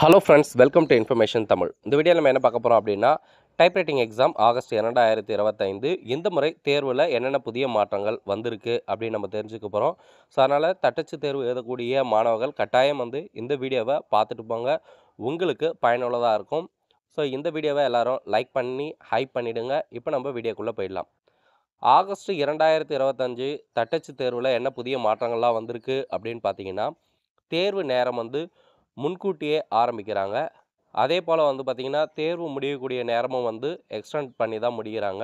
Hello friends, welcome to information Tamil. இந்த வீடியோவில் நம்ம என்ன பார்க்க போகிறோம் அப்படின்னா, டைப்ரைட்டிங் எக்ஸாம் ஆகஸ்ட் 2025 இந்த முறை தேர்வில் என்னென்ன புதிய மாற்றங்கள் வந்திருக்கு அப்படின்னு நம்ம தெரிஞ்சுக்க போகிறோம். ஸோ அதனால் தட்டச்சு தேர்வு எழுதக்கூடிய மாணவர்கள் கட்டாயம் இந்த வீடியோவை பார்த்துட்டு போங்க. உங்களுக்கு பயனுள்ளதாக இருக்கும். ஸோ இந்த வீடியோவை எல்லாரும் லைக் பண்ணி ஹைப் பண்ணிவிடுங்க. இப்போ நம்ம வீடியோக்குள்ளே போயிடலாம். ஆகஸ்ட் 2025 தட்டச்சு தேர்வில் என்ன புதிய மாற்றங்கள்லாம் வந்திருக்கு அப்படின்னு பார்த்தீங்கன்னா, தேர்வு நேரம் முன்கூட்டியே ஆரம்பிக்கிறாங்க. அதே போல் பார்த்திங்கன்னா, தேர்வு முடியக்கூடிய நேரமும் எக்ஸ்டெண்ட் பண்ணி தான் முடிக்கிறாங்க.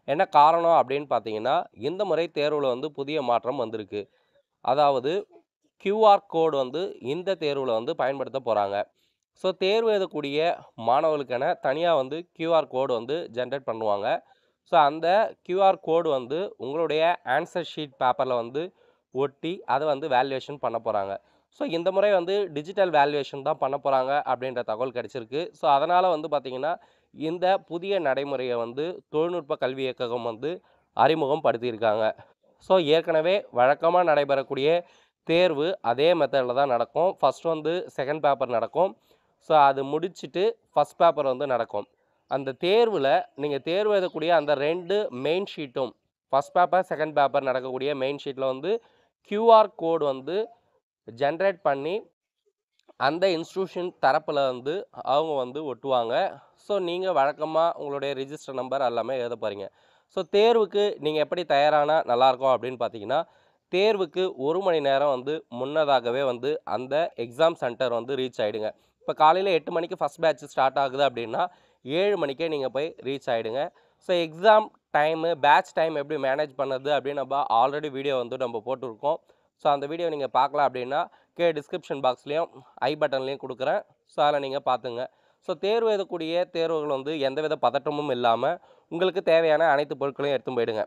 என்ன காரணம் அப்படின்னு பார்த்தீங்கன்னா, இந்த முறை தேர்வில் புதிய மாற்றம் வந்திருக்கு. அதாவது QR கோடு இந்த தேர்வில் பயன்படுத்த போகிறாங்க. ஸோ தேர்வு எழுதக்கூடிய மாணவர்களுக்கென தனியாக QR கோடு ஜென்ரேட் பண்ணுவாங்க. ஸோ அந்த QR கோடு உங்களுடைய ஆன்சர் ஷீட் பேப்பரில் ஒட்டி அதை வேல்யூவேஷன் பண்ண போகிறாங்க. ஸோ இந்த முறை டிஜிட்டல் வேல்யூவேஷன் தான் பண்ண போகிறாங்க அப்படின்ற தகவல் கிடச்சிருக்கு. ஸோ அதனால் பார்த்திங்கன்னா, இந்த புதிய நடைமுறையை தொழில்நுட்ப கல்வி இயக்ககம் அறிமுகம் படுத்தியிருக்காங்க. ஸோ ஏற்கனவே வழக்கமாக நடைபெறக்கூடிய தேர்வு அதே மெத்தடில் தான் நடக்கும். ஃபஸ்ட் செகண்ட் பேப்பர் நடக்கும். ஸோ அது முடிச்சுட்டு ஃபஸ்ட் பேப்பர் நடக்கும். அந்த தேர்வில் நீங்கள் தேர்வு எழுதக்கூடிய அந்த 2 மெயின் ஷீட்டும் ஃபஸ்ட் பேப்பர் செகண்ட் பேப்பர் நடக்கக்கூடிய மெயின் ஷீட்டில் QR கோடு ஜென்ரேட் பண்ணி அந்த இன்ஸ்டியூஷன் தரப்பில் அவங்க ஒட்டுவாங்க. ஸோ நீங்கள் வழக்கமாக உங்களுடைய ரிஜிஸ்டர் நம்பர் எல்லாமே எழுத போகிறீங்க. ஸோ தேர்வுக்கு நீங்கள் எப்படி தயாரானா நல்லாயிருக்கும் அப்படின்னு பார்த்தீங்கன்னா, தேர்வுக்கு 1 மணி நேரம் முன்னதாகவே அந்த எக்ஸாம் சென்டர் ரீச் ஆகிடுங்க. இப்போ காலையில் 8 மணிக்கு ஃபஸ்ட் பேட்ச் ஸ்டார்ட் ஆகுது அப்படின்னா 7 மணிக்கே நீங்கள் போய் ரீச் ஆகிடுங்க. So exam time batch time எப்படி மேனேஜ் பண்ணுறது அப்படின்னு நம்ம ஆல்ரெடி வீடியோ நம்ம போட்டிருக்கோம். ஸோ அந்த வீடியோ நீங்கள் பார்க்கலாம் அப்படின்னா டிஸ்கிரிப்ஷன் பாக்ஸ்லேயும் ஐ பட்டன்லேயும் கொடுக்குறேன். ஸோ அதில் நீங்கள் பார்த்துங்க. ஸோ தேர்வு எழுதக்கூடிய தேர்வுகள் எந்தவித பதட்டமும் இல்லாமல் உங்களுக்கு தேவையான அனைத்து பொருட்களையும் எடுத்து போயிடுங்க.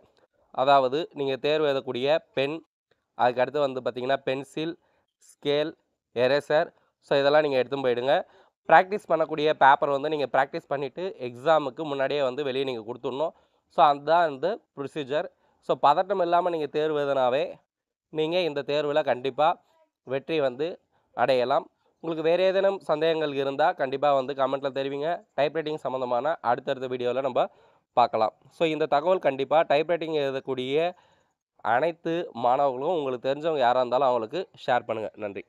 அதாவது நீங்கள் தேர்வு எழுதக்கூடிய பென், அதுக்கடுத்து பார்த்திங்கன்னா பென்சில், ஸ்கேல், எரேசர், ஸோ இதெல்லாம் நீங்கள் எடுத்து போயிடுங்க. ப்ராக்டிஸ் பண்ணக்கூடிய பேப்பர் நீங்கள் ப்ராக்டிஸ் பண்ணிவிட்டு எக்ஸாமுக்கு முன்னாடியே வெளியே நீங்கள் கொடுத்துடணும். ஸோ அதுதான் ப்ரொசீஜர். ஸோ பதட்டம் இல்லாமல் நீங்கள் தேர்வு எழுதினாவே நீங்கள் இந்த தேர்வில் கண்டிப்பாக வெற்றி அடையலாம். உங்களுக்கு வேறு ஏதேனும் சந்தேகங்கள் இருந்தால் கண்டிப்பாக கமெண்ட்டில் தெரிவிங்க. டைப்ரைட்டிங் சம்மந்தமான அடுத்தடுத்த வீடியோவில் நம்ம பார்க்கலாம். ஸோ இந்த தகவல் கண்டிப்பாக டைப்ரைட்டிங் எழுதக்கூடிய அனைத்து மாணவர்களும் உங்களுக்கு தெரிஞ்சவங்க யாராக இருந்தாலும் அவங்களுக்கு ஷேர் பண்ணுங்கள். நன்றி.